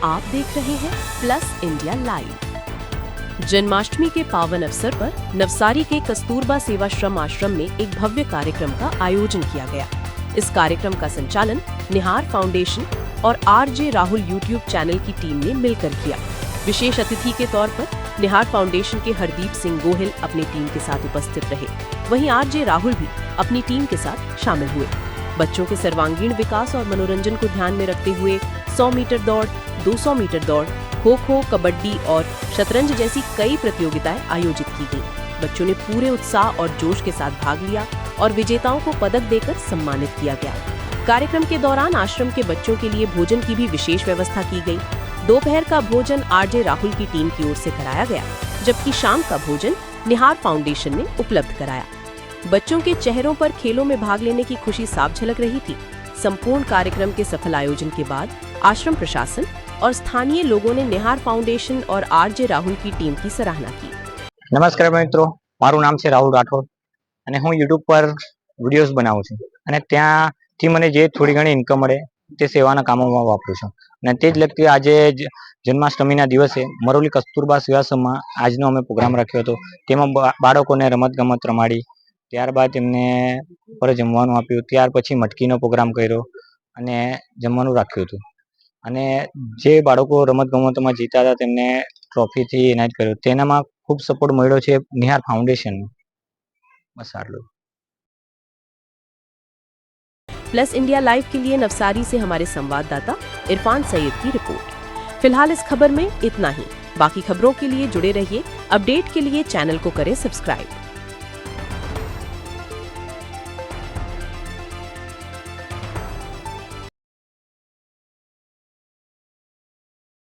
आप देख रहे हैं प्लस इंडिया लाइव। जन्माष्टमी के पावन अवसर पर नवसारी के कस्तूरबा सेवाश्रम आश्रम में एक भव्य कार्यक्रम का आयोजन किया गया। इस कार्यक्रम का संचालन निहार फाउंडेशन और आरजे राहुल यूट्यूब चैनल की टीम ने मिलकर किया। विशेष अतिथि के तौर पर निहार फाउंडेशन के हरदीप सिंह गोहिल अपनी टीम के साथ उपस्थित रहे। वहीं आरजे राहुल भी अपनी टीम के साथ शामिल हुए। बच्चों के सर्वांगीण विकास और मनोरंजन को ध्यान में रखते हुए 100 मीटर दौड़, 200 मीटर दौड़, खो खो, कबड्डी और शतरंज जैसी कई प्रतियोगिताएं आयोजित की गईं। बच्चों ने पूरे उत्साह और जोश के साथ भाग लिया और विजेताओं को पदक देकर सम्मानित किया गया। कार्यक्रम के दौरान आश्रम के बच्चों के लिए भोजन की भी विशेष व्यवस्था की गई। दोपहर का भोजन आरजे राहुल की टीम की ओर से कराया गया, जबकि शाम का भोजन निहार फाउंडेशन ने उपलब्ध कराया। बच्चों के चेहरों पर खेलों में भाग लेने की खुशी साफ झलक रही थी। संपूर्ण कार्यक्रम के सफल आयोजन के बाद आश्रम प्रशासन और स्थानीय लोगों ने निहार फाउंडेशन और आरजे राहुल की टीम की सराहना की। नमस्कार मित्रों, मारू नाम છે રાહુલ રાઠોડ અને હું યુટ્યુબ પર વિડીયોઝ બનાવું છું અને ત્યાંથી મને જે થોડી ઘણી ઇન્કમ મળે તે સેવાના કામોમાં વાપરું છું અને તે જ લગતી આજે જન્માષ્ટમીના દિવસે મરોલી કસ્તુરબા સેવાશ્રમમાં આજનો અમે પ્રોગ્રામ રાખ્યો હતો। તેમાં બાળકોને રમતગમત રમાડી, ત્યારબાદ એમને બપોરે જમવાનું આપ્યું, ત્યાર પછી મટકીનો પ્રોગ્રામ કર્યો અને જમવાનું રાખ્યું હતું અને જે બાળકો રમતગમતમાં જીતા હતા તેમને ટ્રોફીથી એનાયત કર્યો। તેનામાં ખૂબ સપોર્ટ મળ્યો છે નિહાર ફાઉન્डेशन। बस आटલું। प्लस इंडिया लाइव के लिए नवसारी से हमारे संवाददाता इरफान सैयद की रिपोर्ट। फिलहाल इस खबर में इतना ही। बाकी खबरों के लिए जुड़े रहिए। अपडेट के लिए चैनल को करें सब्सक्राइब।